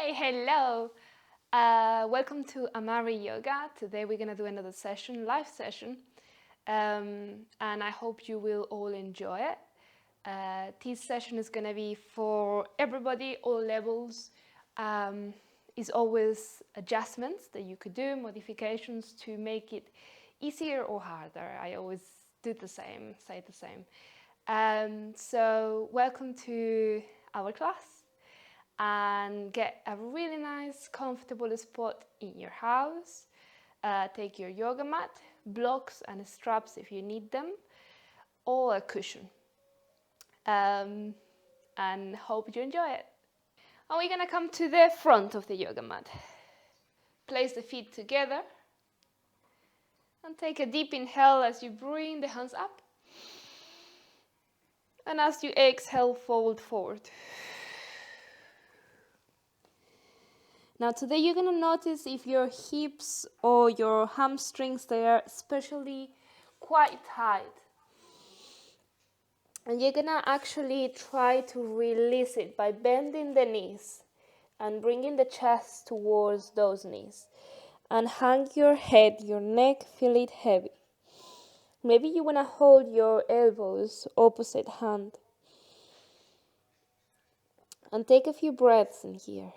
Hey, hello! Welcome to Amari Yoga. Today we're gonna do another session, live session, and I hope you will all enjoy it. This session is gonna be for everybody, all levels. Is always adjustments that you could do, modifications to make it easier or harder. I always do the same, say the same. So welcome to our class. And get a really nice comfortable spot in your house. Take your yoga mat, blocks and straps if you need them, or a cushion, and hope you enjoy it. And we're gonna come to the front of the yoga mat. Place the feet together and take a deep inhale as you bring the hands up, and as you exhale, fold forward. Now today you're going to notice if your hips or your hamstrings, they are especially quite tight. And you're going to actually try to release it by bending the knees and bringing the chest towards those knees. And hang your head, your neck, feel it heavy. Maybe you want to hold your elbows opposite hand. And take a few breaths in here.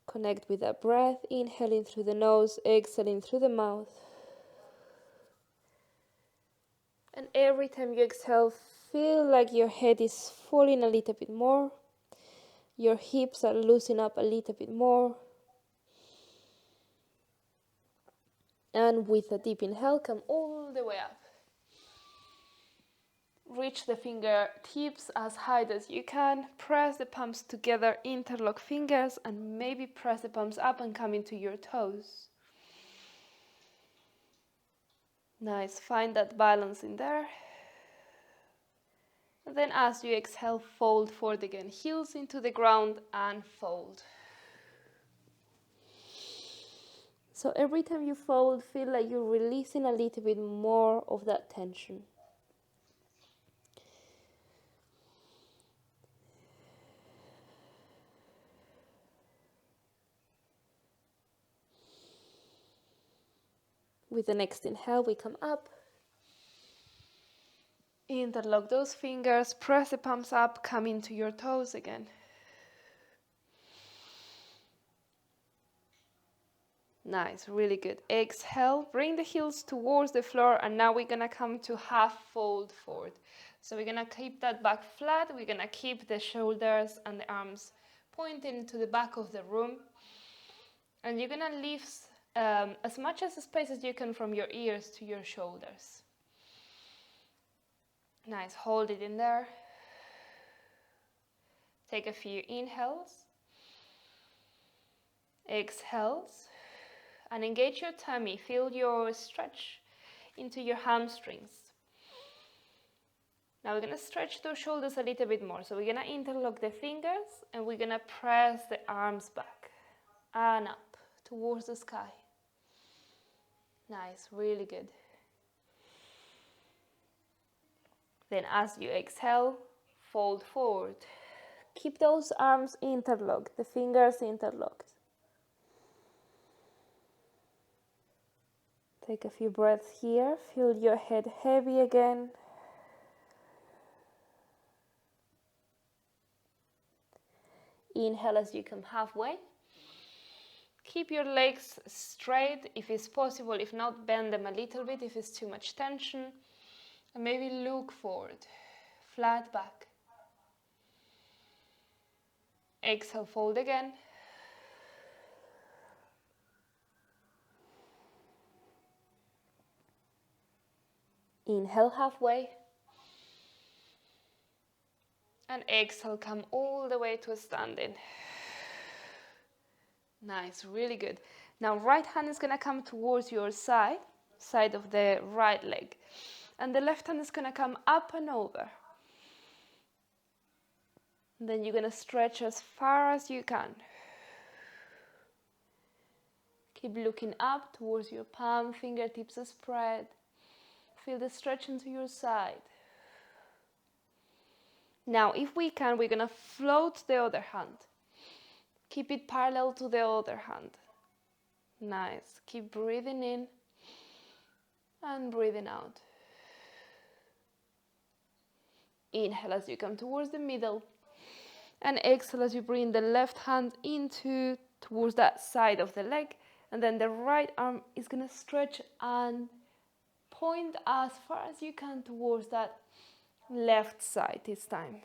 Connect with that breath, inhaling through the nose, exhaling through the mouth. And every time you exhale, feel like your head is falling a little bit more. Your hips are loosening up a little bit more. And with a deep inhale, come all the way up. Reach the fingertips as high as you can. Press the palms together, interlock fingers, and maybe press the palms up and come into your toes. Nice, find that balance in there. And then as you exhale, fold forward again. Heels into the ground and fold. So every time you fold, feel like you're releasing a little bit more of that tension. With the next inhale, we come up. Interlock those fingers, press the palms up, come into your toes again. Nice, really good. Exhale, bring the heels towards the floor, and now we're gonna come to half fold forward. So we're gonna keep that back flat, we're gonna keep the shoulders and the arms pointing to the back of the room. And you're gonna lift as much as space as you can from your ears to your shoulders. Nice, hold it in there. Take a few inhales. Exhales. And engage your tummy. Feel your stretch into your hamstrings. Now we're going to stretch those shoulders a little bit more. So we're going to interlock the fingers and we're going to press the arms back and up towards the sky. Nice, really good. Then as you exhale, fold forward. Keep those arms interlocked, the fingers interlocked. Take a few breaths here. Feel your head heavy again. Inhale as you come halfway. Keep your legs straight if it's possible. If not, bend them a little bit if it's too much tension. And maybe look forward, flat back. Exhale, fold again. Inhale halfway. And exhale, come all the way to a standing. Nice, really good. Now right hand is gonna come towards your side of the right leg. And the left hand is gonna come up and over. And then you're gonna stretch as far as you can. Keep looking up towards your palm, fingertips spread. Feel the stretch into your side. Now, if we can, we're gonna float the other hand. Keep it parallel to the other hand. Nice. Keep breathing in and breathing out. Inhale as you come towards the middle, and exhale as you bring the left hand into towards that side of the leg, and then the right arm is gonna stretch and point as far as you can towards that left side this time.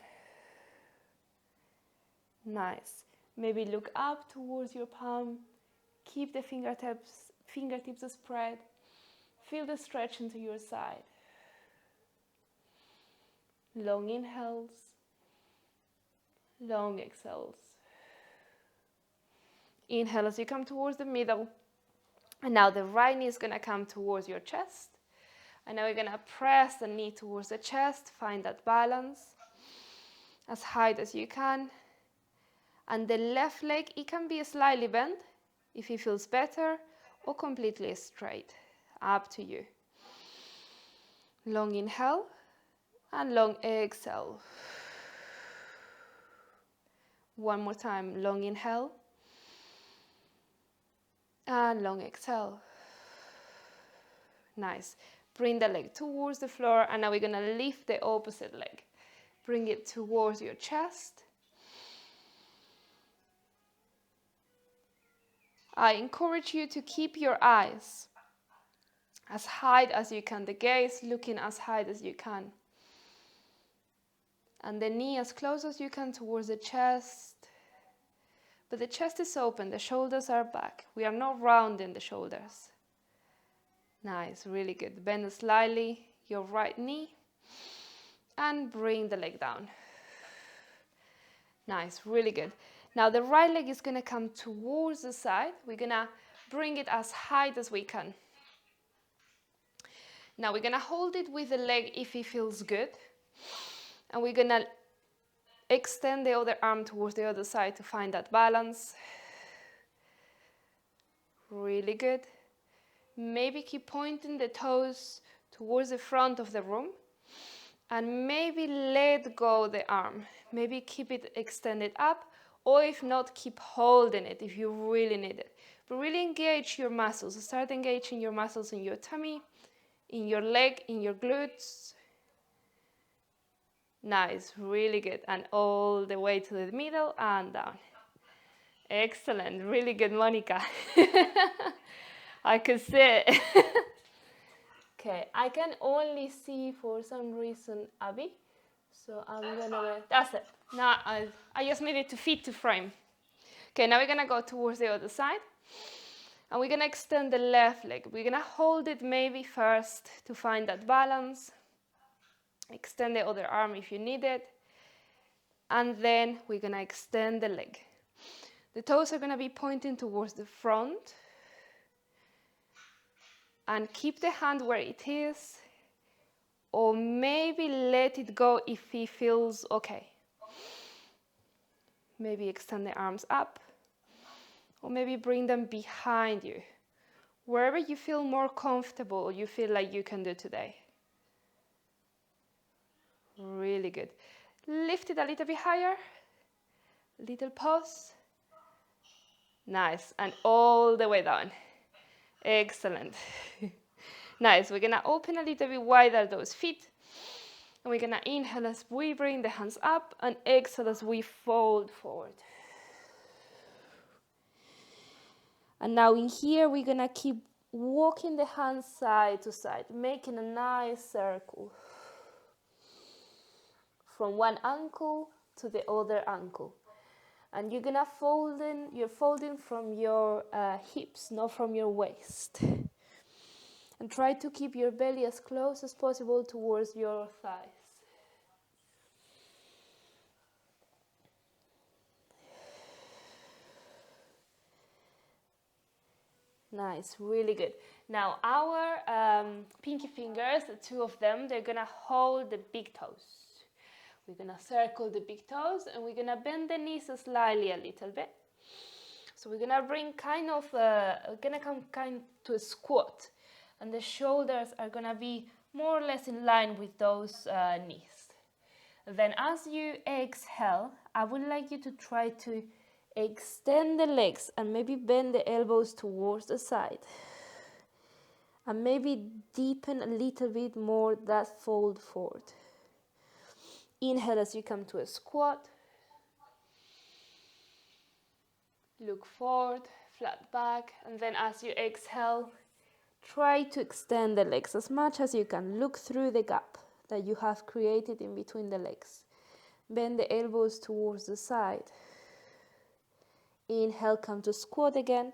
Nice. Maybe look up towards your palm. Keep the fingertips spread. Feel the stretch into your side. Long inhales, long exhales. Inhale as you come towards the middle. And now the right knee is going to come towards your chest. And now we're going to press the knee towards the chest. Find that balance as high as you can. And the left leg, it can be slightly bent if it feels better, or completely straight. Up to you. Long inhale and long exhale. One more time. Long inhale and long exhale. Nice. Bring the leg towards the floor, and now we're going to lift the opposite leg. Bring it towards your chest. I encourage you to keep your eyes as high as you can, the gaze looking as high as you can. And the knee as close as you can towards the chest. But the chest is open, the shoulders are back. We are not rounding the shoulders. Nice, really good. Bend slightly your right knee and bring the leg down. Nice, really good. Now the right leg is going to come towards the side. We're going to bring it as high as we can. Now we're going to hold it with the leg if it feels good. And we're going to extend the other arm towards the other side to find that balance. Really good. Maybe keep pointing the toes towards the front of the room. And maybe let go the arm. Maybe keep it extended up. Or if not, keep holding it if you really need it. But really engage your muscles. Start engaging your muscles in your tummy, in your leg, in your glutes. Nice, really good. And all the way to the middle and down. Excellent, really good, Monica. I could see it. Okay, I can only see for some reason Abby. So I'm gonna, that's it. Now I just needed to fit to frame. Okay, now we're gonna go towards the other side. And we're gonna extend the left leg. We're gonna hold it maybe first to find that balance. Extend the other arm if you need it. And then we're gonna extend the leg. The toes are gonna be pointing towards the front. And keep the hand where it is. Or maybe let it go if it feels okay. Maybe extend the arms up. Or maybe bring them behind you. Wherever you feel more comfortable, you feel like you can do today. Really good. Lift it a little bit higher. Little pause. Nice. And all the way down. Excellent. Nice. We're going to open a little bit wider those feet. And we're going to inhale as we bring the hands up and exhale as we fold forward. And now in here, we're going to keep walking the hands side to side, making a nice circle. From one ankle to the other ankle. And you're going to you're folding from your hips, not from your waist. And try to keep your belly as close as possible towards your thighs. Nice, really good. Now our pinky fingers, the two of them, they're going to hold the big toes. We're going to circle the big toes and we're going to bend the knees slightly a little bit. So we're going to bring come kind to a squat. And the shoulders are going to be more or less in line with those knees. Then as you exhale, I would like you to try to extend the legs and maybe bend the elbows towards the side. And maybe deepen a little bit more that fold forward. Inhale as you come to a squat. Look forward, flat back, and then as you exhale, try to extend the legs as much as you can. Look through the gap that you have created in between the legs. Bend the elbows towards the side. Inhale, come to squat again.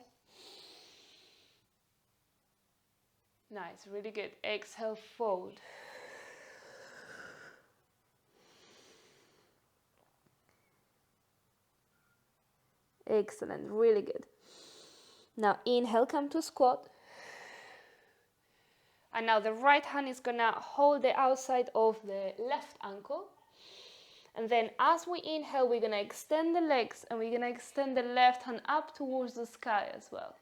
Nice, really good. Exhale, fold. Excellent, really good. Now inhale, come to squat. And now the right hand is gonna hold the outside of the left ankle. And then as we inhale, we're gonna extend the legs and we're gonna extend the left hand up towards the sky as well.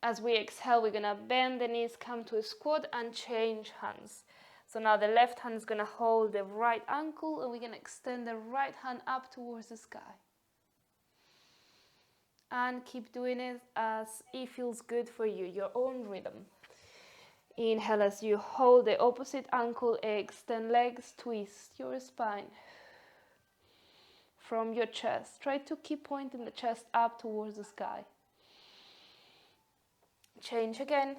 As we exhale, we're gonna bend the knees, come to a squat and change hands. So now the left hand is gonna hold the right ankle and we're gonna extend the right hand up towards the sky. And keep doing it as it feels good for you, your own rhythm. Inhale as you hold the opposite ankle, extend legs, twist your spine from your chest. Try to keep pointing the chest up towards the sky. Change again.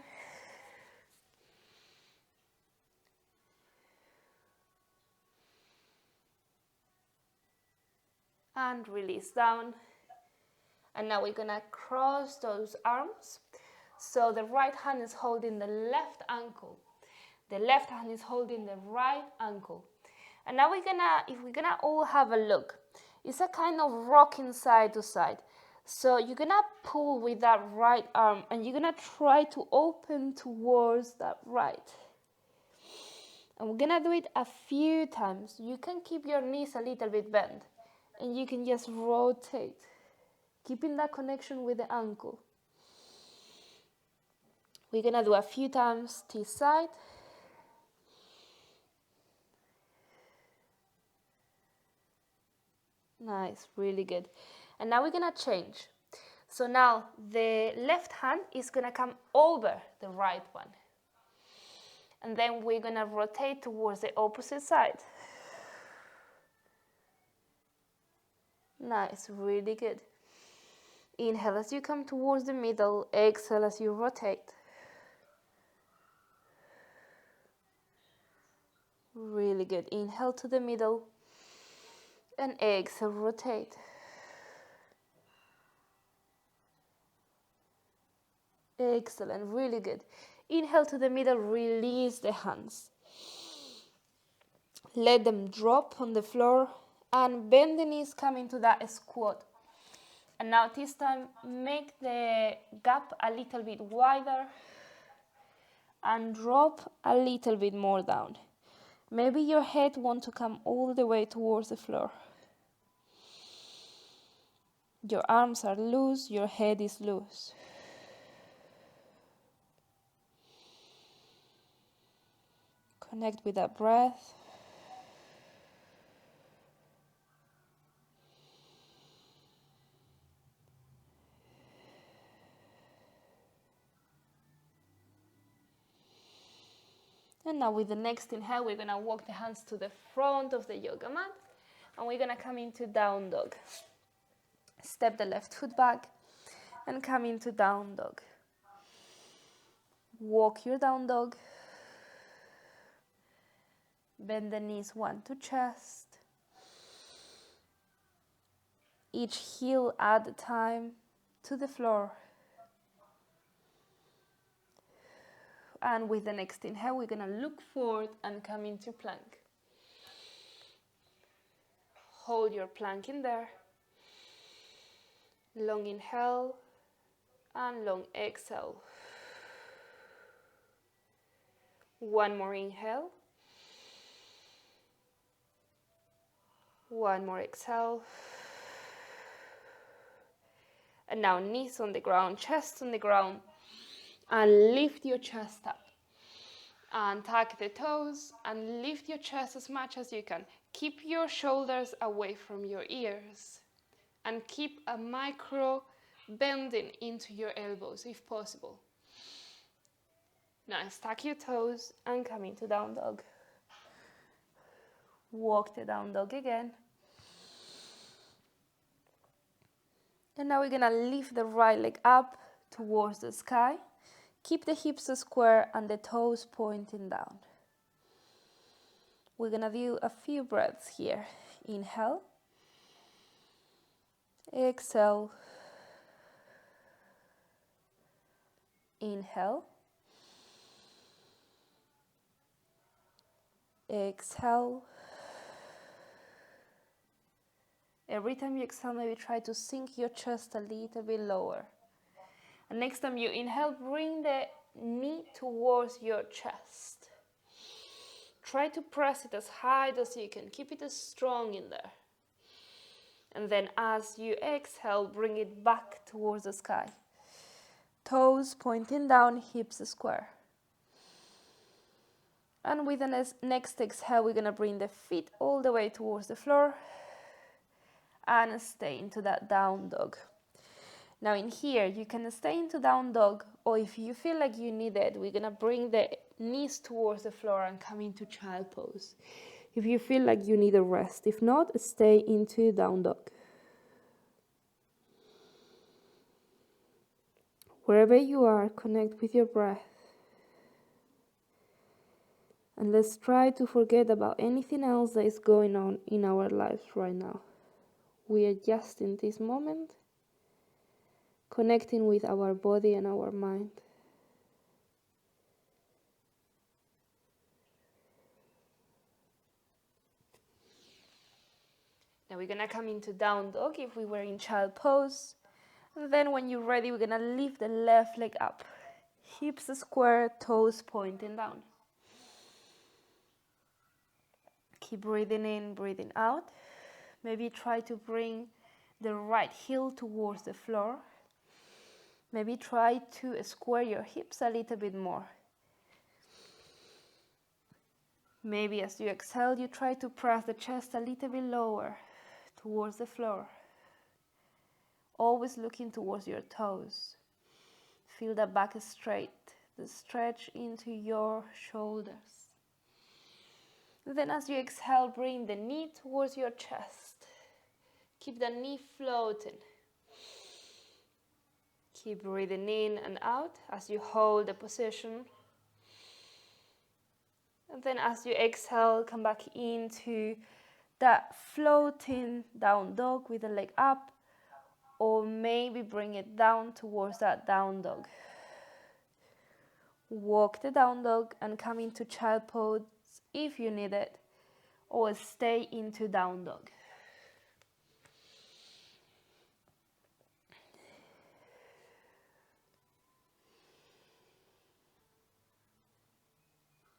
And release down. And now we're gonna cross those arms. So the right hand is holding the left ankle. The left hand is holding the right ankle. And now we're gonna all have a look. It's a kind of rocking side to side. So you're gonna pull with that right arm and you're gonna try to open towards that right. And we're gonna do it a few times. You can keep your knees a little bit bent and you can just rotate, keeping that connection with the ankle. We're gonna do a few times this side. Nice, really good. And now we're gonna change. So now the left hand is gonna come over the right one. And then we're gonna rotate towards the opposite side. Nice, really good. Inhale as you come towards the middle, exhale as you rotate. Really good. Inhale to the middle and exhale, rotate. Excellent, really good. Inhale to the middle, release the hands. Let them drop on the floor and bend the knees, come into that squat. And now this time, make the gap a little bit wider and drop a little bit more down. Maybe your head wants to come all the way towards the floor. Your arms are loose, your head is loose. Connect with that breath. And now with the next inhale, we're gonna walk the hands to the front of the yoga mat and we're gonna come into down dog. Step the left foot back and come into down dog. Walk your down dog. Bend the knees one to chest. Each heel at a time to the floor. And with the next inhale, we're gonna look forward and come into plank. Hold your plank in there. Long inhale and long exhale. One more inhale. One more exhale. And now knees on the ground, chest on the ground. And lift your chest up. And tuck the toes and lift your chest as much as you can. Keep your shoulders away from your ears and keep a micro bending into your elbows if possible. Nice, tuck your toes and come into down dog. Walk the down dog again. And now we're gonna lift the right leg up towards the sky. Keep the hips square and the toes pointing down. We're gonna do a few breaths here. Inhale. Exhale. Inhale. Exhale. Every time you exhale, maybe try to sink your chest a little bit lower. And next time you inhale, bring the knee towards your chest. Try to press it as high as you can. Keep it as strong in there. And then as you exhale, bring it back towards the sky. Toes pointing down, hips square. And with the next exhale, we're going to bring the feet all the way towards the floor and stay into that down dog. Now in here, you can stay into down dog, or if you feel like you need it, we're going to bring the knees towards the floor and come into child pose. If you feel like you need a rest, if not, stay into down dog. Wherever you are, connect with your breath. And let's try to forget about anything else that is going on in our lives right now. We are just in this moment, connecting with our body and our mind. Now we're going to come into down dog if we were in child pose. And then when you're ready, we're going to lift the left leg up. Hips square, toes pointing down. Keep breathing in, breathing out. Maybe try to bring the right heel towards the floor. Maybe try to square your hips a little bit more. Maybe as you exhale, you try to press the chest a little bit lower towards the floor. Always looking towards your toes. Feel the back straight, the stretch into your shoulders. Then as you exhale, bring the knee towards your chest. Keep the knee floating. Keep breathing in and out as you hold the position. And then as you exhale, come back into that floating down dog with the leg up, or maybe bring it down towards that down dog. Walk the down dog and come into child pose if you need it, or stay into down dog.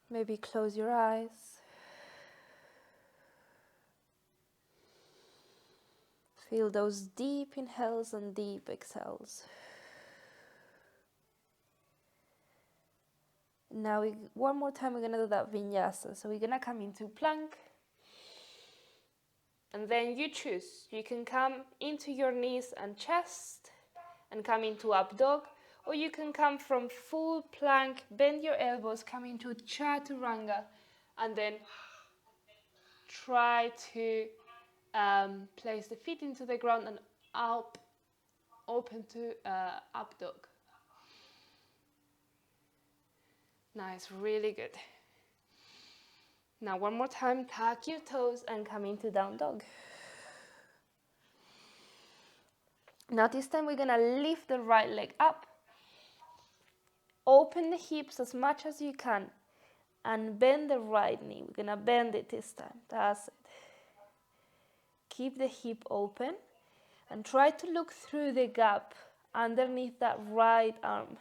Maybe close your eyes. Feel those deep inhales and deep exhales. Now, one more time, we're going to do that vinyasa. So we're going to come into plank. And then you choose. You can come into your knees and chest and come into up dog. Or you can come from full plank, bend your elbows, come into chaturanga. And then try to place the feet into the ground and up, open to up dog. Nice, really good. Now one more time, tuck your toes and come into down dog. Now this time we're gonna lift the right leg up. Open the hips as much as you can and bend the right knee. We're gonna bend it this time, that's it. Keep the hip open and try to look through the gap underneath that right arm.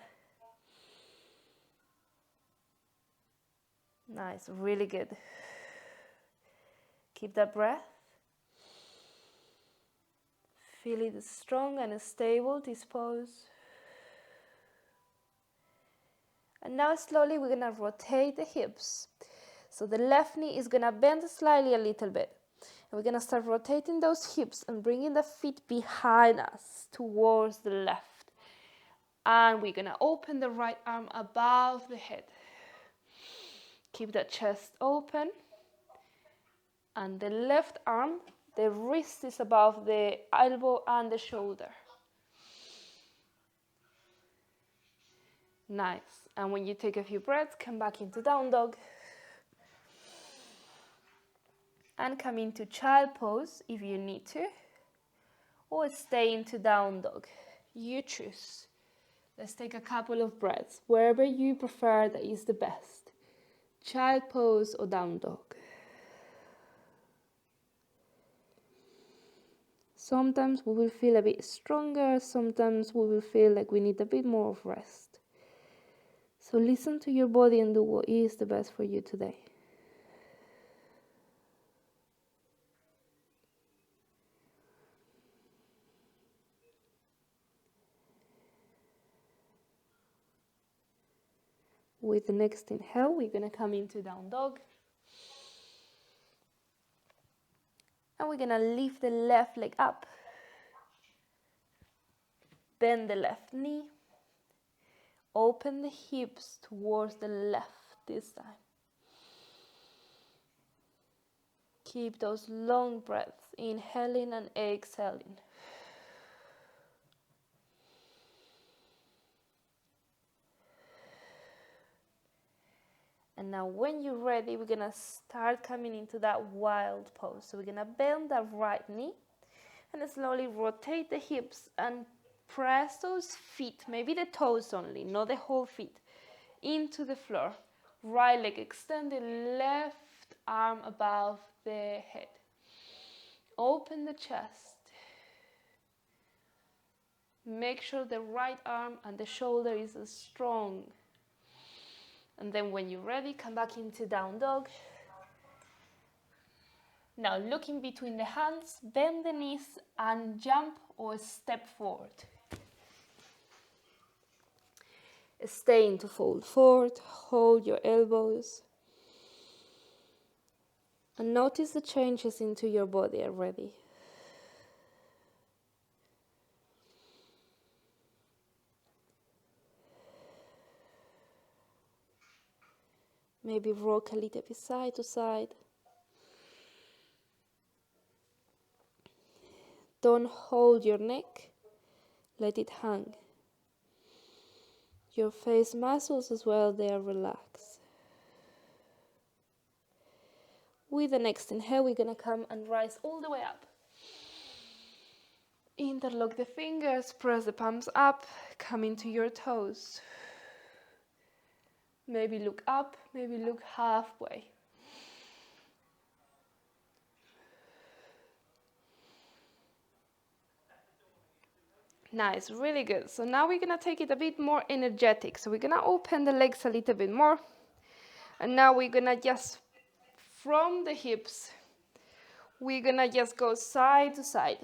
Nice, really good. Keep that breath. Feel it strong and stable, this pose. And now slowly we're gonna rotate the hips. So the left knee is gonna bend slightly a little bit. And we're gonna start rotating those hips and bringing the feet behind us towards the left. And we're gonna open the right arm above the head. Keep the chest open. And the left arm, the wrist is above the elbow and the shoulder. Nice. And when you take a few breaths, come back into down dog. And come into child pose if you need to. Or stay into down dog. You choose. Let's take a couple of breaths. Wherever you prefer, that is the best. Child pose or down dog. Sometimes we will feel a bit stronger. Sometimes we will feel like we need a bit more of rest. So listen to your body and do what is the best for you today. With the next inhale, we're going to come into down dog. And we're going to lift the left leg up. Bend the left knee. Open the hips towards the left this time. Keep those long breaths, inhaling and exhaling. And now when you're ready, we're going to start coming into that wild pose. So we're going to bend that right knee and slowly rotate the hips and press those feet, maybe the toes only, not the whole feet, into the floor. Right leg extended, left arm above the head. Open the chest. Make sure the right arm and the shoulder is strong. And then when you're ready, come back into down dog. Now look in between the hands, bend the knees and jump or step forward. Stay into fold forward, hold your elbows. And notice the changes into your body already. Maybe rock a little bit side to side. Don't hold your neck, let it hang. Your face muscles as well, they are relaxed. With the next inhale, we're going to come and rise all the way up. Interlock the fingers, press the palms up, come into your toes. Maybe look up, maybe look halfway. Nice, really good. So now we're going to take it a bit more energetic. So we're going to open the legs a little bit more. And now we're going to just, from the hips, we're going to just go side to side.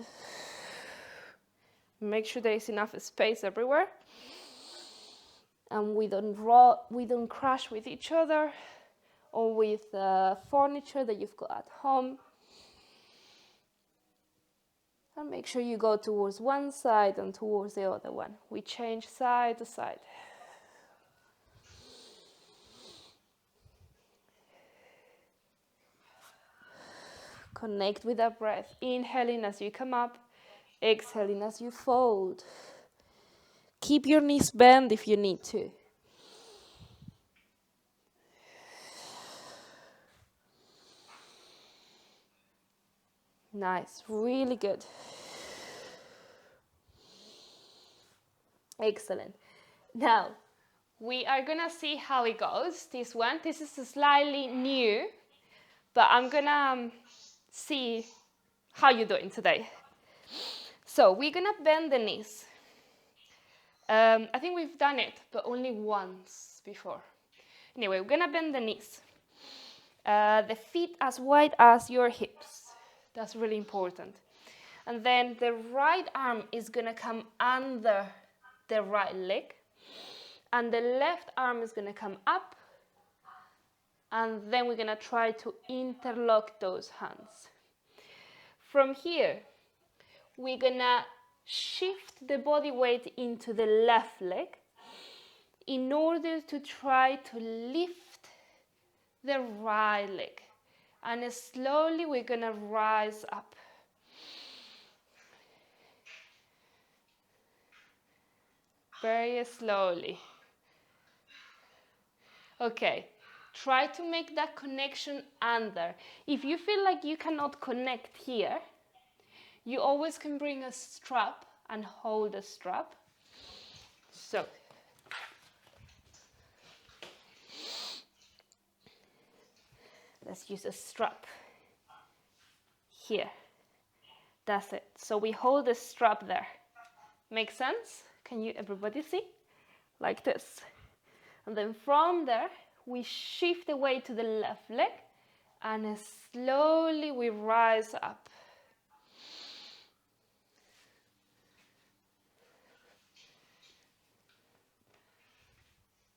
Make sure there is enough space everywhere. And we don't crash with each other or with furniture that you've got at home. And make sure you go towards one side and towards the other one. We change side to side. Connect with that breath. Inhaling as you come up, exhaling as you fold. Keep your knees bent if you need to. Nice, really good. Excellent. Now, we are going to see how it goes. This is slightly new, but I'm going to see how you're doing today. So we're going to bend the knees. I think we've done it, but only once before. Anyway, we're going to bend the knees. The feet as wide as your hips. That's really important. And then the right arm is going to come under the right leg. and the left arm is going to come up, and then we're going to try to interlock those hands. From here, we're going to shift the body weight into the left leg in order to try to lift the right leg. And slowly we're going to rise up. Very slowly. Okay, try to make that connection under. If you feel like you cannot connect here, you always can bring a strap and hold a strap. So, let's use a strap here. That's it. So we hold the strap there. Make sense? Can you, everybody see? Like this. And then from there, we shift the weight to the left leg, and slowly we rise up.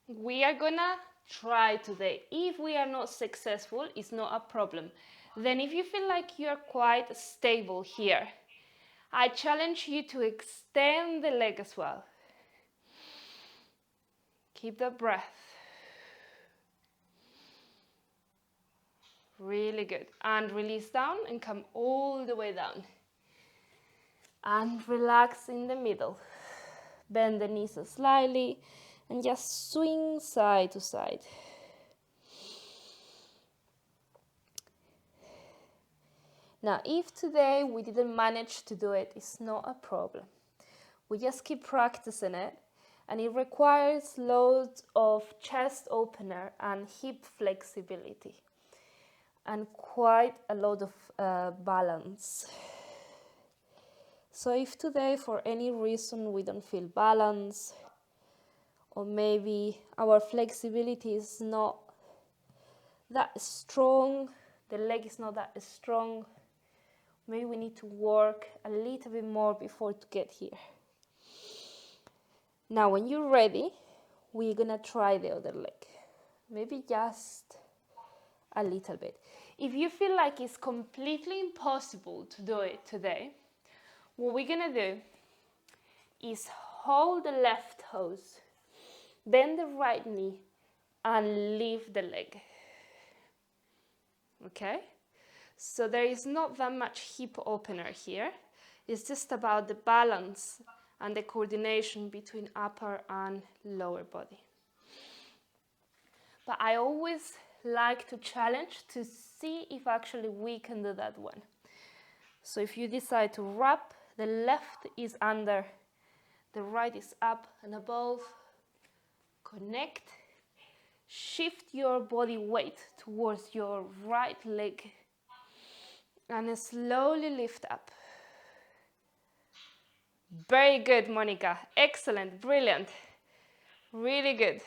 We are gonna try today. If we are not successful, it's not a problem. Then if you feel like you're quite stable here, I challenge you to extend the leg as well. Keep the breath. Really good. And release down and come all the way down. And relax in the middle. Bend the knees slightly and just swing side to side. Now, if today we didn't manage to do it, it's not a problem. We just keep practicing it, and it requires loads of chest opener and hip flexibility, and quite a lot of balance. So if today, for any reason, we don't feel balance, or maybe our flexibility is not that strong, the leg is not that strong, maybe we need to work a little bit more before to get here. Now, when you're ready, we're gonna try the other leg. Maybe just a little bit. If you feel like it's completely impossible to do it today, what we're gonna do is hold the left toes, bend the right knee, and lift the leg. Okay? So there is not that much hip opener here. It's just about the balance and the coordination between upper and lower body. But I always like to challenge to see if actually we can do that one. So if you decide to wrap, the left is under, the right is up and above. Connect. Shift your body weight towards your right leg and slowly lift up. Very good, Monica. Excellent, brilliant. Really good.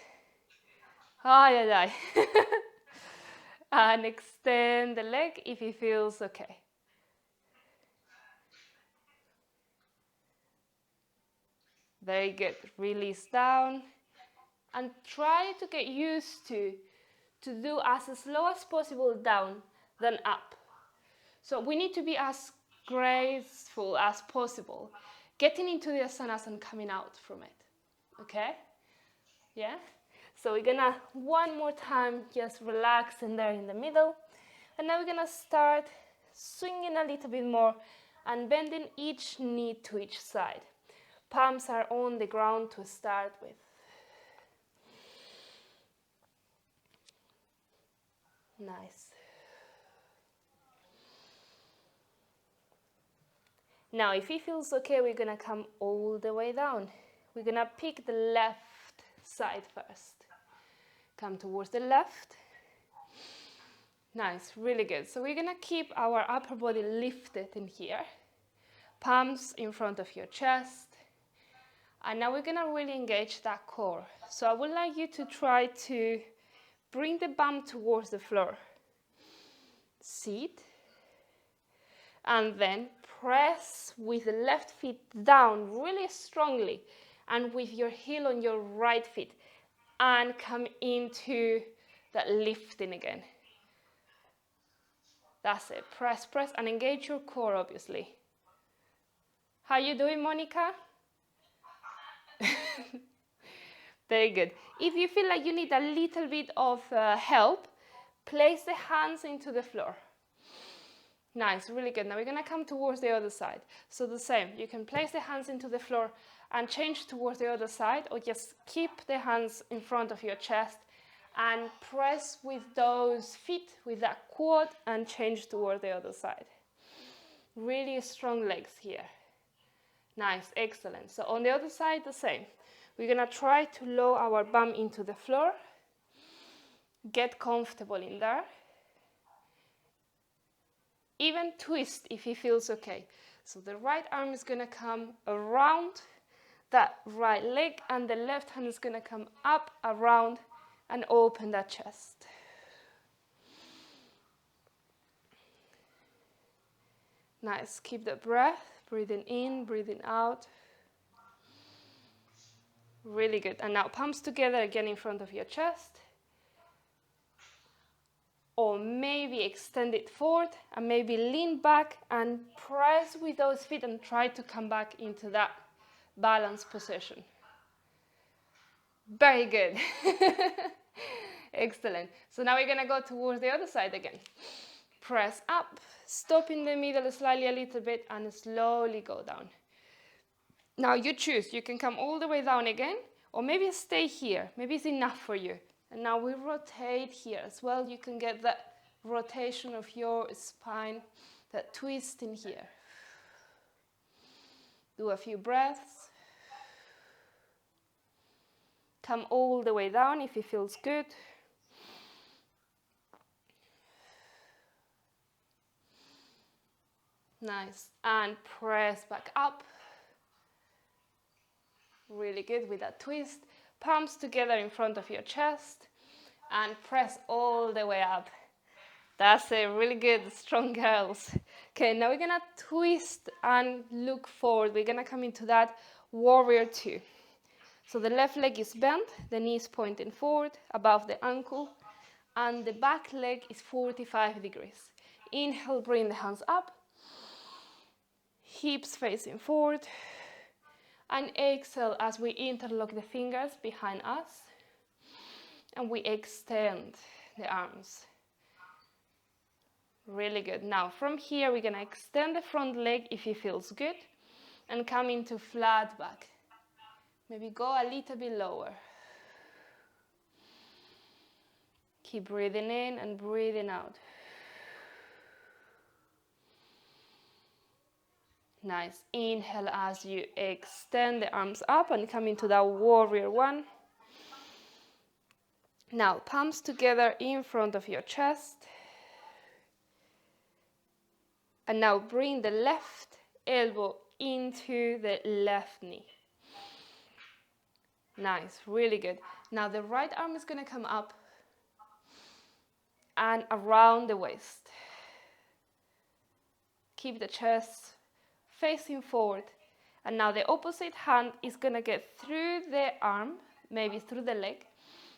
Ay, ay, ay. And extend the leg if it feels okay. Very good. Release down. And try to get used to do as slow as possible down than up. So we need to be as graceful as possible, getting into the asanas and coming out from it. Okay? Yeah? So we're gonna, one more time, just relax in there in the middle. And now we're gonna start swinging a little bit more and bending each knee to each side. Palms are on the ground to start with. Nice. Now, if it feels okay, we're gonna come all the way down. We're gonna pick the left side first. Come towards the left. Nice, really good. So we're gonna keep our upper body lifted in here. Palms in front of your chest. And now we're gonna really engage that core. So I would like you to try to bring the bum towards the floor. Sit. And then press with the left foot down really strongly, and with your heel on your right foot, and come into that lifting again. That's it. Press, press, and engage your core, obviously. How you doing, Monica? Very good. If you feel like you need a little bit of help, place the hands into the floor. Nice, really good. Now we're going to come towards the other side. So the same, you can place the hands into the floor and change towards the other side, or just keep the hands in front of your chest and press with those feet, with that quad, and change toward the other side. Really strong legs here. Nice, excellent. So on the other side, the same. We're going to try to lower our bum into the floor. Get comfortable in there. Even twist if it feels okay. So the right arm is going to come around that right leg, and the left hand is going to come up, around, and open that chest. Nice. Keep the breath. Breathing in, breathing out. Really good. And now palms together again in front of your chest. Or maybe extend it forward and maybe lean back and press with those feet and try to come back into that balanced position. Very good. Excellent. So now we're going to go towards the other side again. Press up, stop in the middle slightly a little bit, and slowly go down. Now you choose. You can come all the way down again, or maybe stay here. Maybe it's enough for you. And now we rotate here as well. You can get that rotation of your spine, that twist in here. Do a few breaths. Come all the way down if it feels good. Nice. And press back up. Really good with that twist. Palms together in front of your chest and press all the way up. That's it, really good, strong girls. Okay, now we're gonna twist and look forward. We're gonna come into that warrior two. So the left leg is bent, the knee is pointing forward above the ankle, and the back leg is 45 degrees. Inhale, bring the hands up, hips facing forward. And exhale as we interlock the fingers behind us. And we extend the arms. Really good. Now from here we're going to extend the front leg if it feels good. And come into flat back. Maybe go a little bit lower. Keep breathing in and breathing out. Nice. Inhale as you extend the arms up and come into that warrior one. Now, palms together in front of your chest. And now bring the left elbow into the left knee. Nice, really good. Now the right arm is going to come up and around the waist. Keep the chest facing forward, and now the opposite hand is going to get through the arm, maybe through the leg,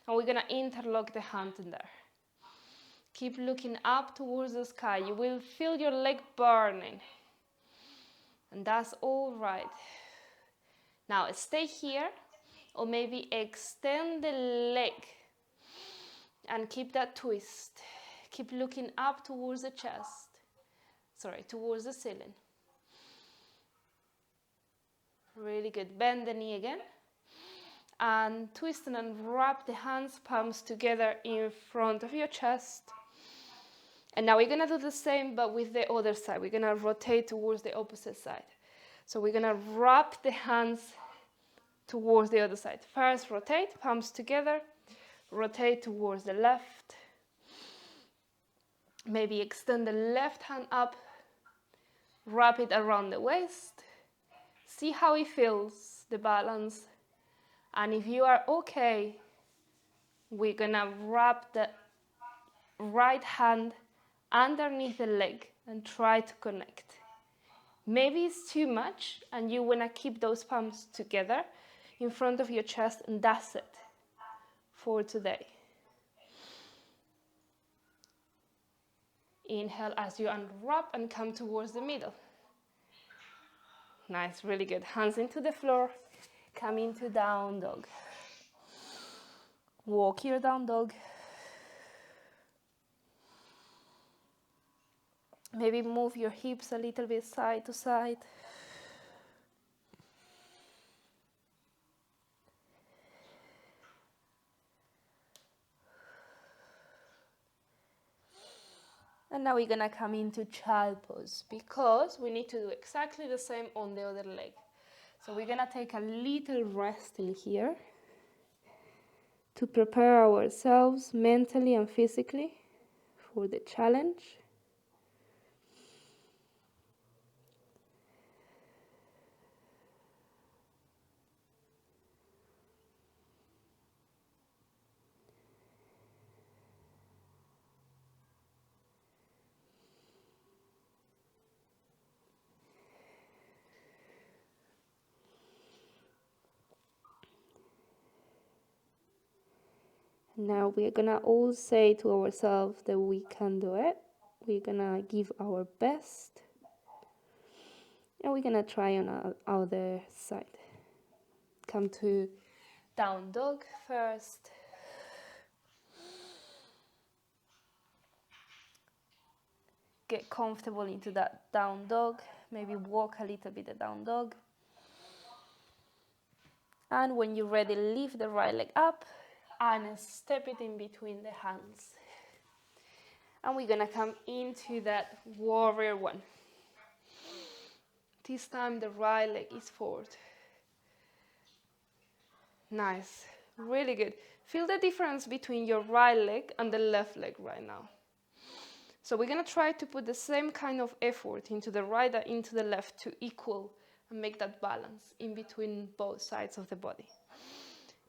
and we're going to interlock the hand in there. Keep looking up towards the sky. You will feel your leg burning, and that's all right. Now stay here, or maybe extend the leg and keep that twist. Keep looking up towards the chest, towards the ceiling. Really good. Bend the knee again. And twist and wrap the hands, palms together in front of your chest. And now we're going to do the same, but with the other side. We're going to rotate towards the opposite side. So we're going to wrap the hands towards the other side. First, rotate, palms together. Rotate towards the left. Maybe extend the left hand up. Wrap it around the waist. See how it feels, the balance. And if you are okay, we're gonna wrap the right hand underneath the leg and try to connect. Maybe it's too much and you wanna keep those palms together in front of your chest, and that's it. for today. Inhale as you unwrap and come towards the middle. Nice, really good. Hands into the floor. Come into down dog. Walk your down dog. Maybe move your hips a little bit side to side. And now we're gonna come into child pose because we need to do exactly the same on the other leg. So we're gonna take a little rest in here to prepare ourselves mentally and physically for the challenge. Now we're gonna all say to ourselves that we can do it. We're gonna give our best. And we're gonna try on our other side. Come to down dog first. Get comfortable into that down dog. Maybe walk a little bit the down dog. And when you're ready, lift the right leg up and step it in between the hands. And we're gonna come into that warrior one. This time the right leg is forward. Nice, really good. Feel the difference between your right leg and the left leg right now. So we're gonna try to put the same kind of effort into the right and into the left to equal and make that balance in between both sides of the body.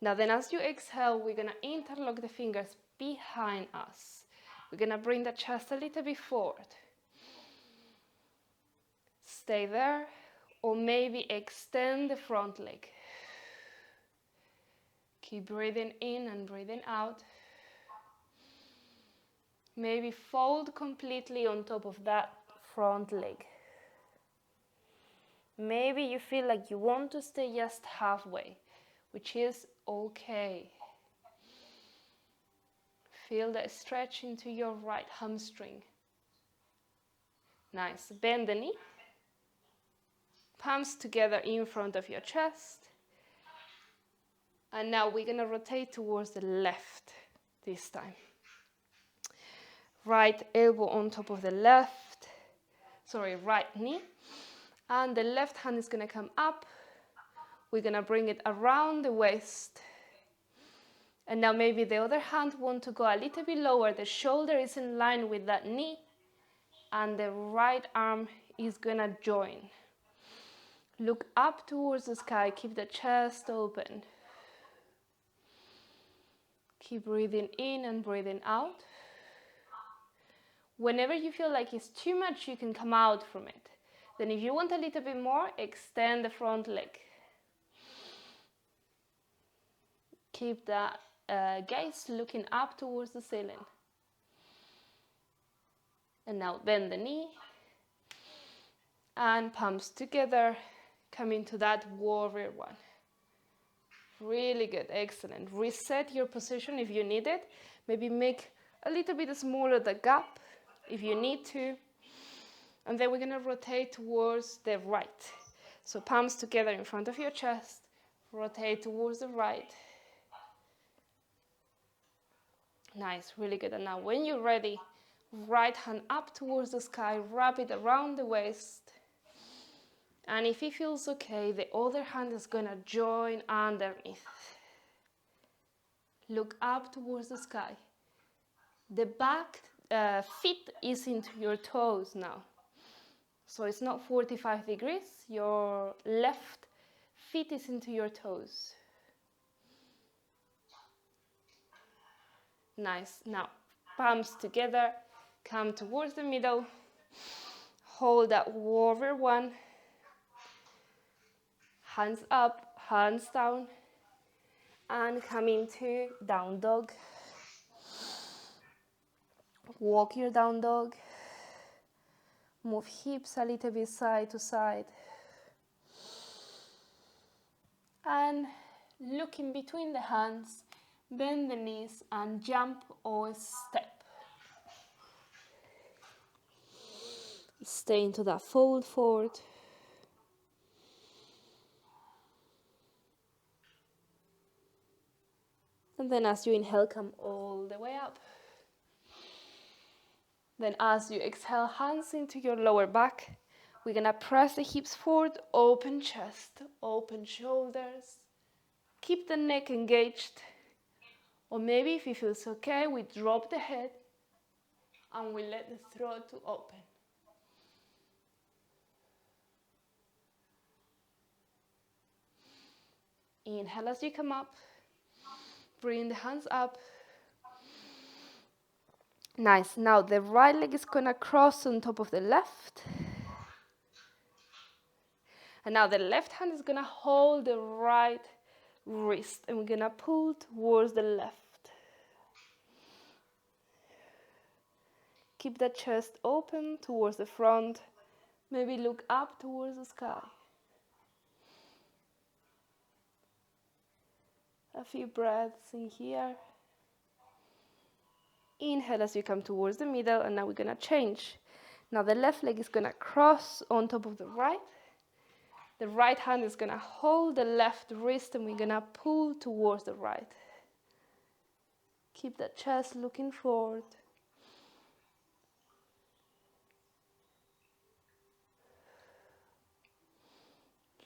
Now then, as you exhale, we're gonna interlock the fingers behind us. We're gonna bring the chest a little bit forward. Stay there, or maybe extend the front leg. Keep breathing in and breathing out. Maybe fold completely on top of that front leg. Maybe you feel like you want to stay just halfway, which is okay. Feel the stretch into your right hamstring. Nice. Bend the knee. Palms together in front of your chest. And now we're going to rotate towards the left this time. Right elbow on top of the right knee. And the left hand is going to come up. We're going to bring it around the waist. And now maybe the other hand wants to go a little bit lower. The shoulder is in line with that knee. And the right arm is going to join. Look up towards the sky. Keep the chest open. Keep breathing in and breathing out. Whenever you feel like it's too much, you can come out from it. Then if you want a little bit more, extend the front leg. Keep the gaze looking up towards the ceiling. And now bend the knee. And palms together. Come into that warrior one. Really good, excellent. Reset your position if you need it. Maybe make a little bit smaller the gap if you need to. And then we're going to rotate towards the right. So palms together in front of your chest. Rotate towards the right. Nice, really good. And now when you're ready, right hand up towards the sky. Wrap it around the waist. And if it feels okay, the other hand is going to join underneath. Look up towards the sky. The back feet is into your toes now. So it's not 45 degrees. Your left feet is into your toes. Nice. Now, palms together. Come towards the middle. Hold that warrior one. Hands up, hands down. And come into down dog. Walk your down dog. Move hips a little bit side to side. And look in between the hands, bend the knees and jump or step. Stay into that fold forward. And then as you inhale, come all the way up. Then as you exhale, hands into your lower back. We're gonna press the hips forward, open chest, open shoulders. Keep the neck engaged. Or maybe if it feels okay, we drop the head and we let the throat to open. Inhale as you come up. Bring the hands up. Nice. Now the right leg is gonna cross on top of the left. And now the left hand is gonna hold the right wrist and we're gonna pull towards the left. Keep the chest open towards the front. Maybe look up towards the sky. A few breaths in here. Inhale as you come towards the middle, and now we're gonna change. Now the left leg is gonna cross on top of the right. The right hand is gonna hold the left wrist and we're gonna pull towards the right. Keep the chest looking forward.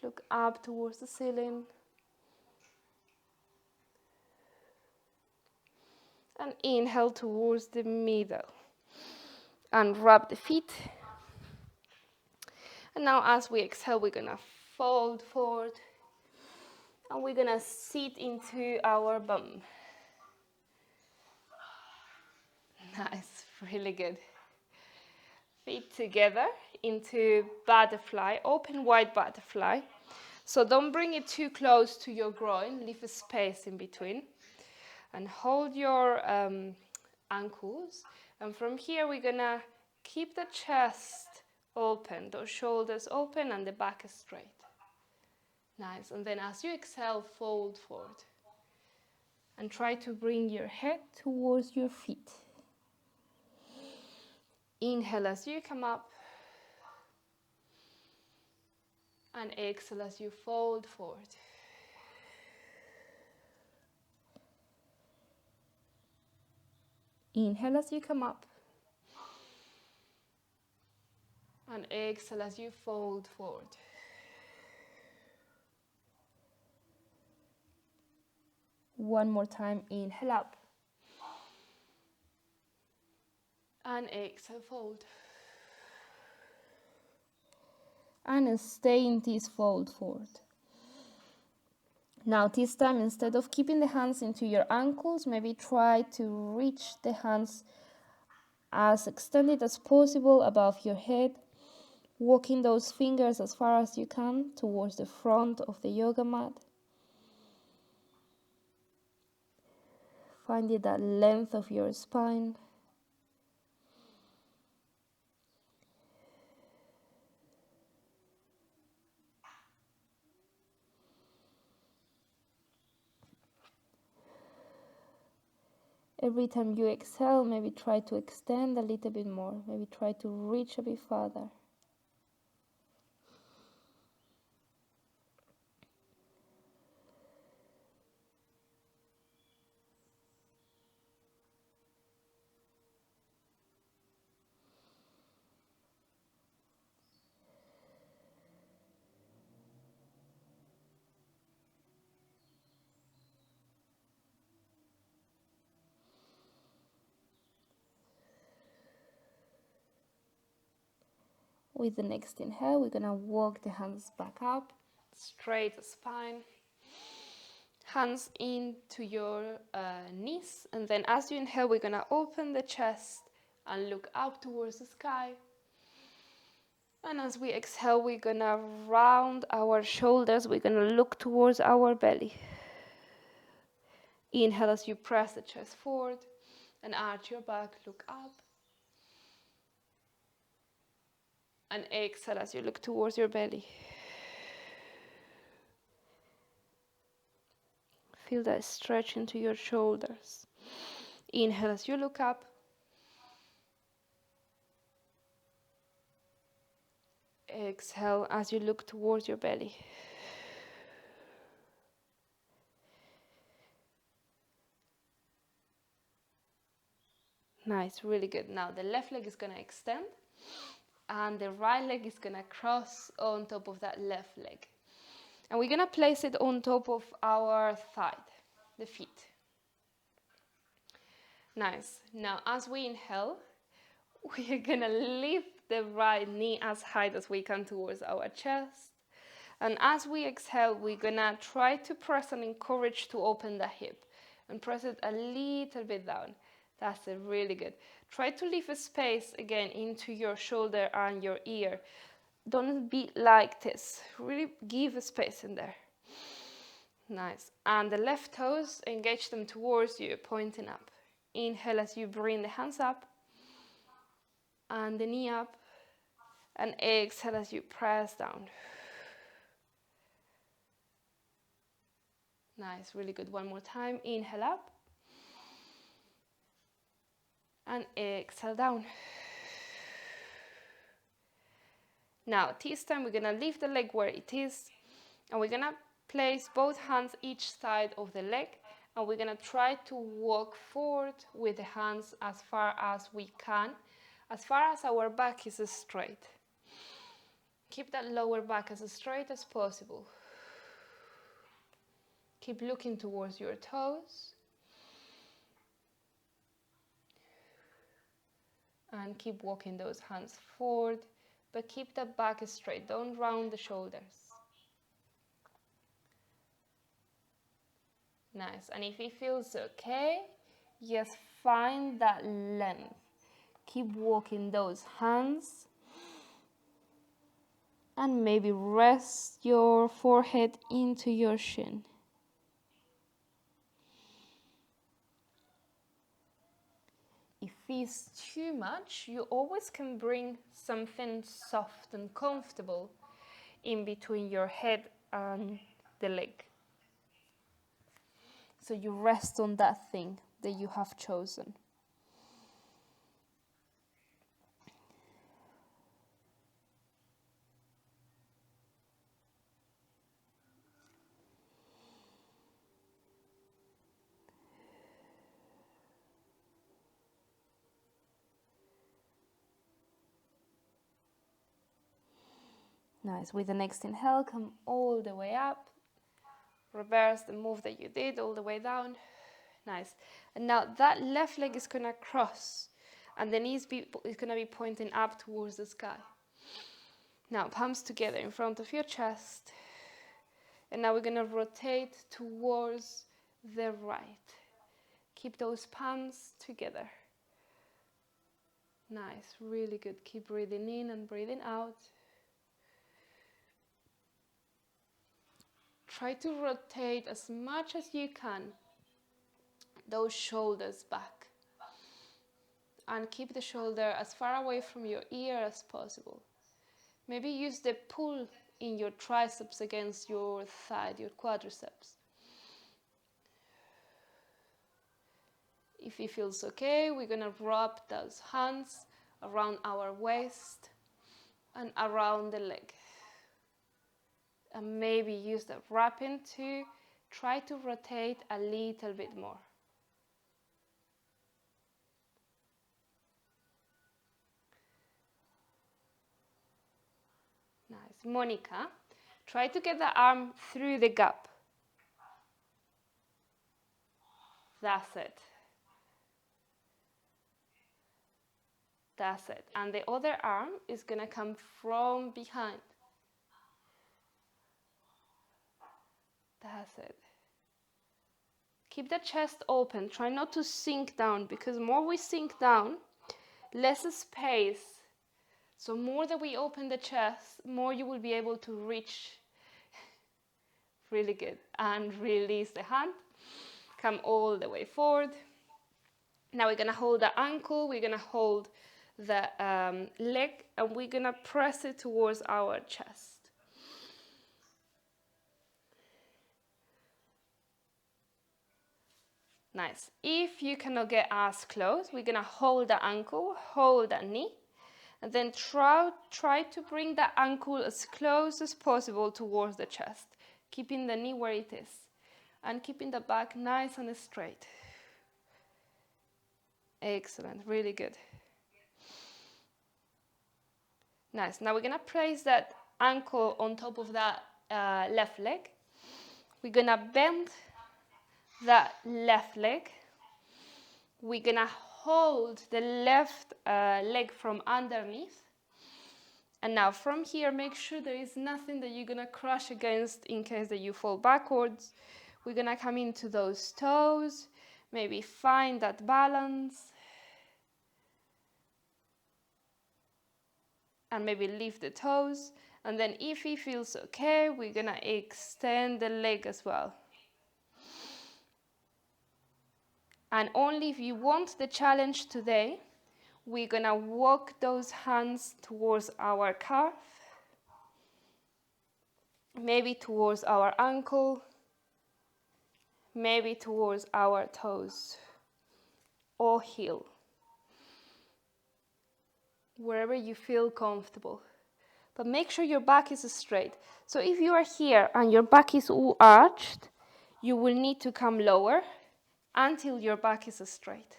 Look up towards the ceiling. And inhale towards the middle. And wrap the feet. And now as we exhale, we're gonna fold forward. And we're gonna sit into our bum. Nice, really good. Feet together into butterfly, open wide butterfly. So don't bring it too close to your groin, leave a space in between. And hold your ankles. And from here we're gonna keep the chest open, those shoulders open and the back is straight. Nice, and then as you exhale, fold forward. And try to bring your head towards your feet. Inhale as you come up. And exhale as you fold forward. Inhale as you come up. And exhale as you fold forward. One more time, inhale up. And exhale, fold. And stay in this fold forward. Now this time, instead of keeping the hands into your ankles, maybe try to reach the hands as extended as possible above your head, walking those fingers as far as you can towards the front of the yoga mat. Finding that length of your spine. Every time you exhale, maybe try to extend a little bit more. Maybe try to reach a bit further. With the next inhale, we're gonna walk the hands back up, straight spine, hands into your knees, and then as you inhale, we're gonna open the chest and look up towards the sky. And as we exhale, we're gonna round our shoulders, we're gonna look towards our belly. Inhale as you press the chest forward and arch your back, look up. And exhale as you look towards your belly. Feel that stretch into your shoulders. Inhale as you look up. Exhale as you look towards your belly. Nice, really good. Now the left leg is going to extend and the right leg is going to cross on top of that left leg. And we're going to place it on top of our thigh, the feet. Nice. Now as we inhale, we're going to lift the right knee as high as we can towards our chest. And as we exhale, we're going to try to press and encourage to open the hip and press it a little bit down. That's it, really good. Try to leave a space again into your shoulder and your ear. Don't be like this. Really give a space in there. Nice. And the left toes, engage them towards you, pointing up. Inhale as you bring the hands up and the knee up. And exhale as you press down. Nice, really good. One more time. Inhale up. And exhale down. Now, this time we're going to leave the leg where it is. And we're going to place both hands each side of the leg. And we're going to try to walk forward with the hands as far as we can. As far as our back is straight. Keep that lower back as straight as possible. Keep looking towards your toes. And keep walking those hands forward, but keep the back straight. Don't round the shoulders. Nice. And if it feels okay, just find that length. Keep walking those hands. And maybe rest your forehead into your shin. If it's too much, you always can bring something soft and comfortable in between your head and the leg. So you rest on that thing that you have chosen. Nice. With the next inhale, come all the way up. Reverse the move that you did all the way down. Nice. And now that left leg is going to cross. And the knees is going to be pointing up towards the sky. Now, palms together in front of your chest. And now we're going to rotate towards the right. Keep those palms together. Nice. Really good. Keep breathing in and breathing out. Try to rotate as much as you can those shoulders back. And keep the shoulder as far away from your ear as possible. Maybe use the pull in your triceps against your thigh, your quadriceps. If it feels okay, we're going to wrap those hands around our waist and around the leg. And maybe use the wrapping to try to rotate a little bit more. Nice. Monica, try to get the arm through the gap. That's it. That's it. And the other arm is going to come from behind. That's it. Keep the chest open. Try not to sink down, because more we sink down, less space. So more that we open the chest, more you will be able to reach. Really good. And release the hand. Come all the way forward. Now we're going to hold the ankle, we're going to hold the leg, and we're going to press it towards our chest. Nice. If you cannot get as close, we're going to hold the ankle, hold the knee, and then try to bring the ankle as close as possible towards the chest, keeping the knee where it is, and keeping the back nice and straight. Excellent, really good. Nice. Now we're going to place that ankle on top of that left leg. We're going to bend that left leg. We're going to hold the left leg from underneath. And now from here, make sure there is nothing that you're going to crush against in case that you fall backwards. We're going to come into those toes, maybe find that balance. And maybe lift the toes. And then if it feels okay, we're going to extend the leg as well. And only if you want the challenge today, we're going to walk those hands towards our calf, maybe towards our ankle, maybe towards our toes or heel, wherever you feel comfortable. But make sure your back is straight. So if you are here and your back is all arched, you will need to come lower until your back is straight.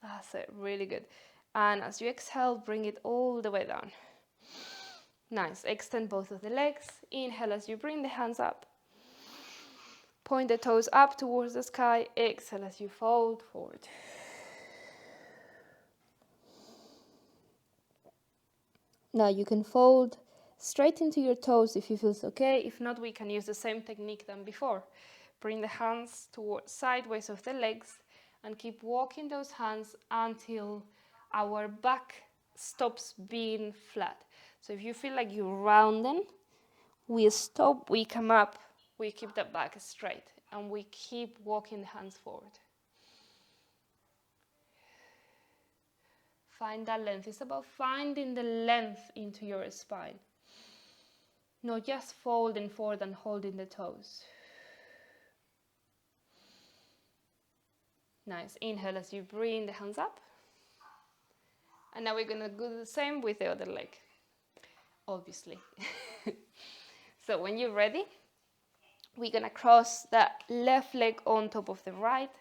That's it, really good. And as you exhale, bring it all the way down. Nice, extend both of the legs. Inhale as you bring the hands up. Point the toes up towards the sky. Exhale as you fold forward. Now you can fold straight into your toes if you feel okay. If not, we can use the same technique than before. Bring the hands towards sideways of the legs and keep walking those hands until our back stops being flat. So if you feel like you're rounding, we stop, we come up, we keep the back straight, and we keep walking the hands forward. Find that length. It's about finding the length into your spine. Not just folding forward and holding the toes. Nice. Inhale as you bring the hands up. And now we're going to do the same with the other leg, obviously. So when you're ready, we're going to cross that left leg on top of the right.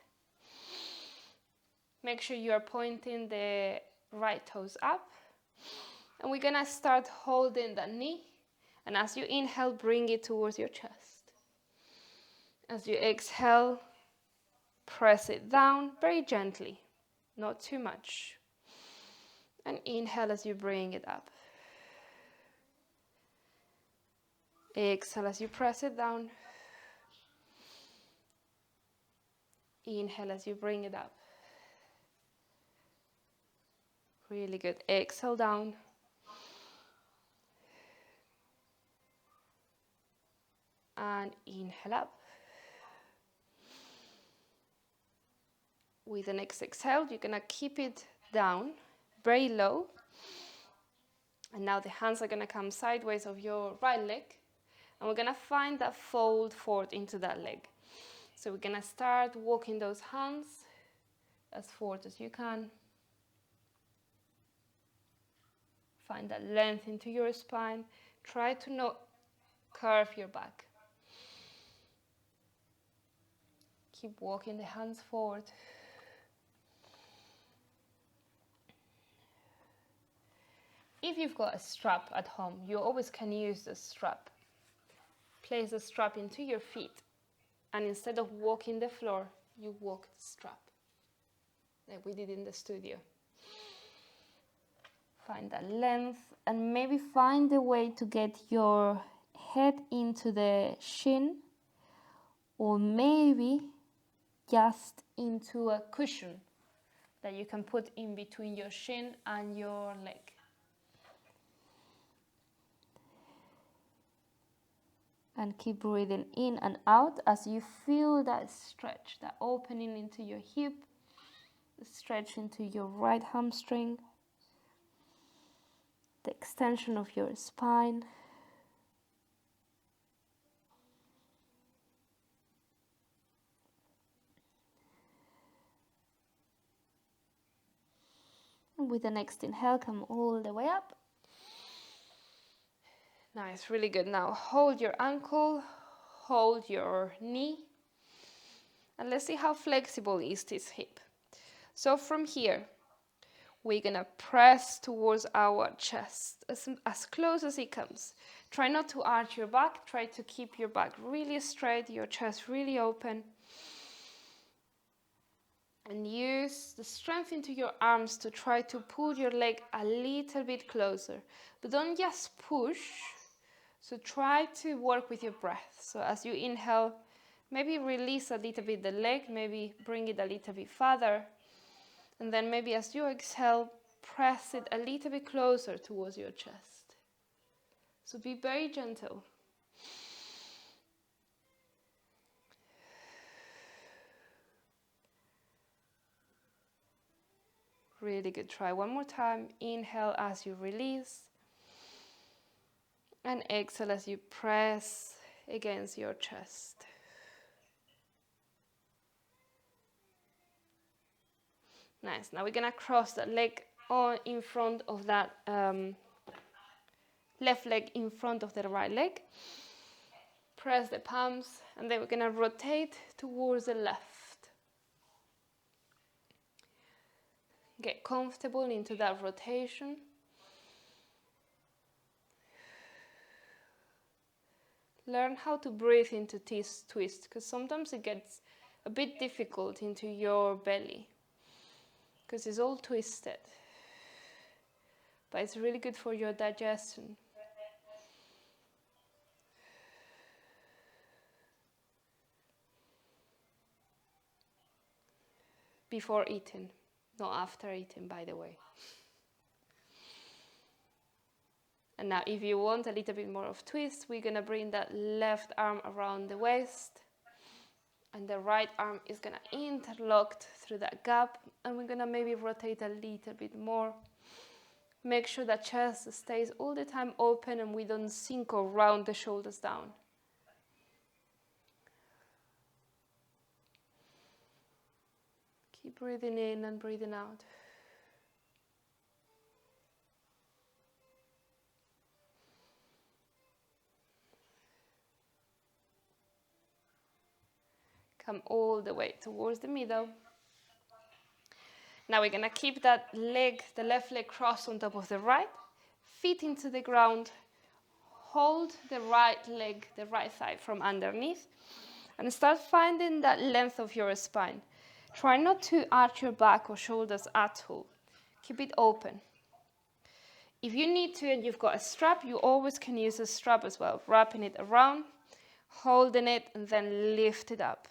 Make sure you are pointing the right toes up. And we're going to start holding the knee. And as you inhale, bring it towards your chest. As you exhale, press it down very gently, not too much. And inhale as you bring it up. Exhale as you press it down. Inhale as you bring it up. Really good. Exhale down. And inhale up. With the next exhale, you're going to keep it down, very low. And now the hands are going to come sideways of your right leg. And we're going to find that fold forward into that leg. So we're going to start walking those hands as forward as you can. Find that length into your spine. Try to not curve your back. Keep walking the hands forward. If you've got a strap at home, you always can use the strap. Place the strap into your feet, and instead of walking the floor, you walk the strap, like we did in the studio. Find that length, and maybe find a way to get your head into the shin, or maybe just into a cushion that you can put in between your shin and your leg. And keep breathing in and out as you feel that stretch, that opening into your hip, the stretch into your right hamstring, the extension of your spine. And with the next inhale, come all the way up. Nice, really good. Now hold your ankle, hold your knee, and let's see how flexible is this hip. So from here, we're gonna press towards our chest as close as it comes. Try not to arch your back, try to keep your back really straight, your chest really open. And use the strength into your arms to try to pull your leg a little bit closer. But don't just push. So try to work with your breath. So as you inhale, maybe release a little bit the leg, maybe bring it a little bit further. And then maybe as you exhale, press it a little bit closer towards your chest. So be very gentle. Really good. Try one more time. Inhale as you release. And exhale as you press against your chest. Nice. Now we're going to cross that leg on in front of that left leg in front of the right leg. Press the palms, and then we're going to rotate towards the left. Get comfortable into that rotation. Learn how to breathe into this twist, because sometimes it gets a bit difficult into your belly, because it's all twisted. But it's really good for your digestion. Before eating, not after eating, by the way. And now if you want a little bit more of twist, we're going to bring that left arm around the waist. And the right arm is going to interlock through that gap. And we're going to maybe rotate a little bit more. Make sure that chest stays all the time open and we don't sink or round the shoulders down. Keep breathing in and breathing out. Come all the way towards the middle. Now we're going to keep that leg, the left leg crossed on top of the right, feet into the ground, hold the right leg, the right thigh from underneath, and start finding that length of your spine. Try not to arch your back or shoulders at all. Keep it open. If you need to and you've got a strap, you always can use a strap as well, wrapping it around, holding it, and then lift it up.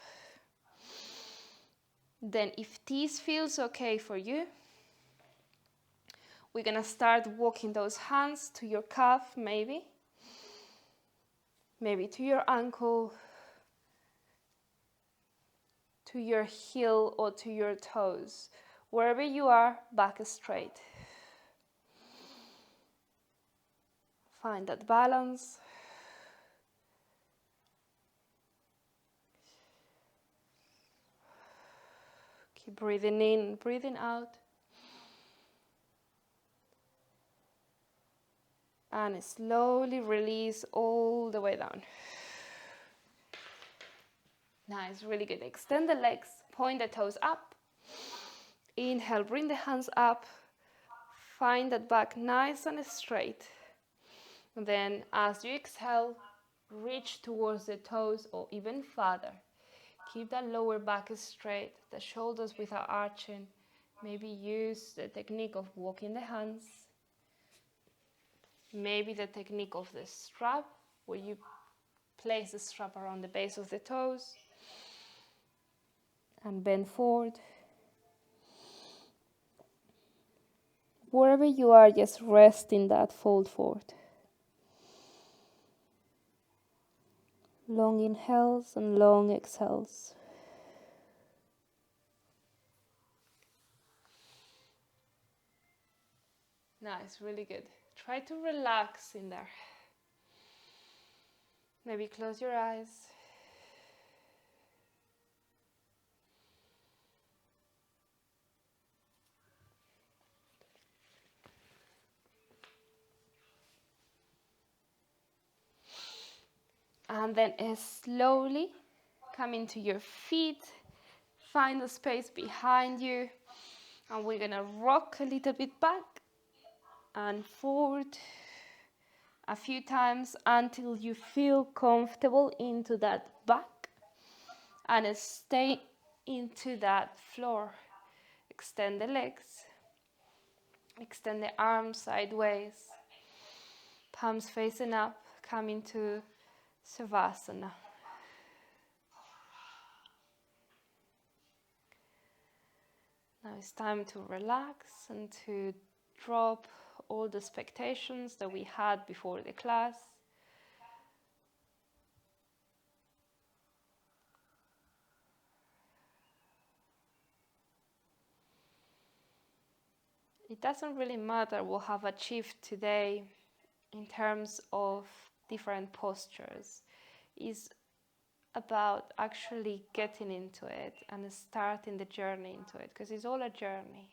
Then if this feels okay for you, we're going to start walking those hands to your calf, maybe to your ankle, to your heel or to your toes. Wherever you are, back straight. Find that balance. Keep breathing in, breathing out. And slowly release all the way down. Nice, really good. Extend the legs, point the toes up. Inhale, bring the hands up. Find that back nice and straight. And then as you exhale, reach towards the toes or even farther. Keep that lower back straight, the shoulders without arching. Maybe use the technique of walking the hands. Maybe the technique of the strap, where you place the strap around the base of the toes. And bend forward. Wherever you are, just rest in that fold forward. Long inhales and long exhales. Nice, really good. Try to relax in there. Maybe close your eyes. And then slowly come into your feet. Find a space behind you. And we're gonna rock a little bit back and forward a few times until you feel comfortable into that back and stay into that floor. Extend the legs, extend the arms sideways, palms facing up, come into savasana. Now it's time to relax and to drop all the expectations that we had before the class. It doesn't really matter what we have achieved today in terms of different postures. It's about actually getting into it and starting the journey into it, because it's all a journey.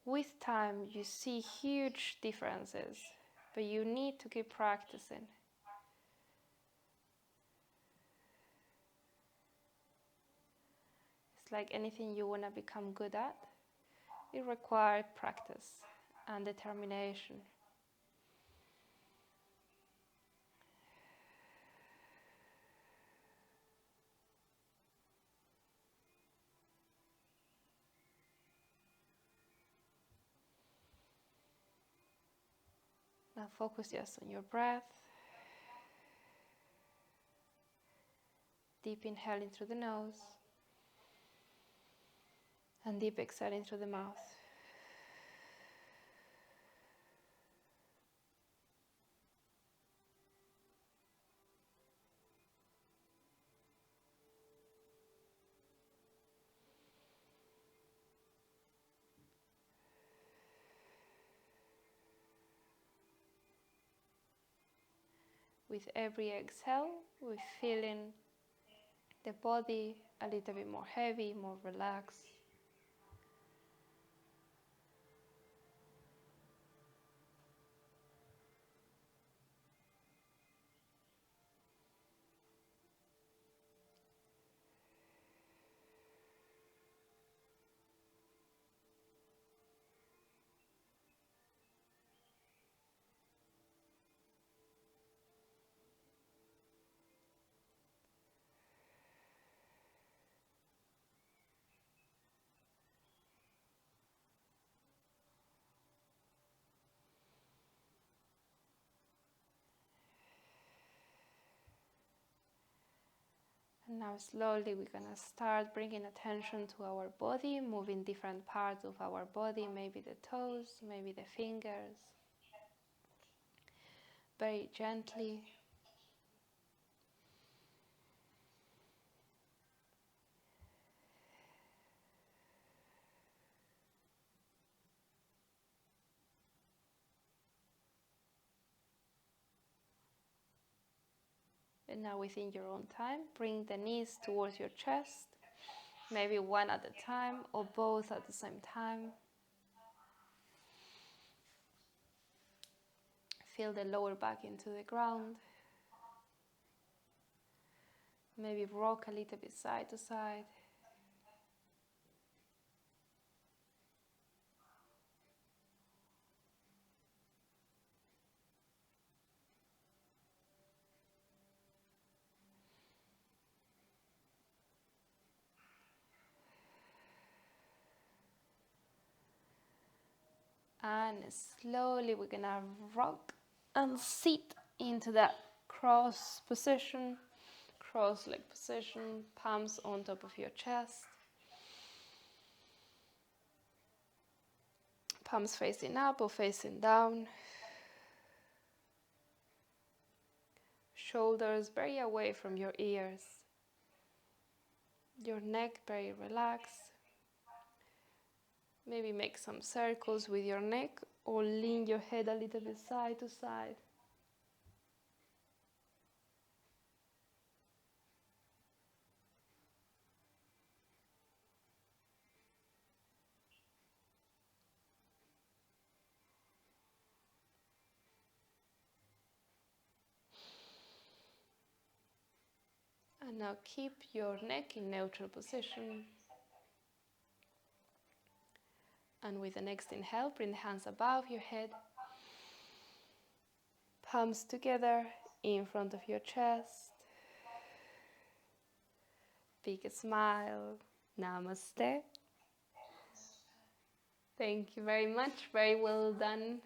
With time, you see huge differences, but you need to keep practicing. It's like anything you want to become good at. It requires practice and determination. Now focus just on your breath. Deep inhaling through the nose and deep exhaling through the mouth. With every exhale, we're feeling the body a little bit more heavy, more relaxed. And now slowly we're going to start bringing attention to our body, moving different parts of our body, maybe the toes, maybe the fingers. Very gently. And now within your own time, bring the knees towards your chest, maybe one at a time or both at the same time. Feel the lower back into the ground. Maybe rock a little bit side to side. And slowly we're gonna rock and sit into that cross position, cross leg position, palms on top of your chest, palms facing up or facing down. Shoulders very away from your ears. Your neck very relaxed. Maybe make some circles with your neck or lean your head a little bit side to side. And now keep your neck in neutral position. And with the next inhale, bring the hands above your head. Palms together in front of your chest. Big smile. Namaste. Thank you very much. Very well done.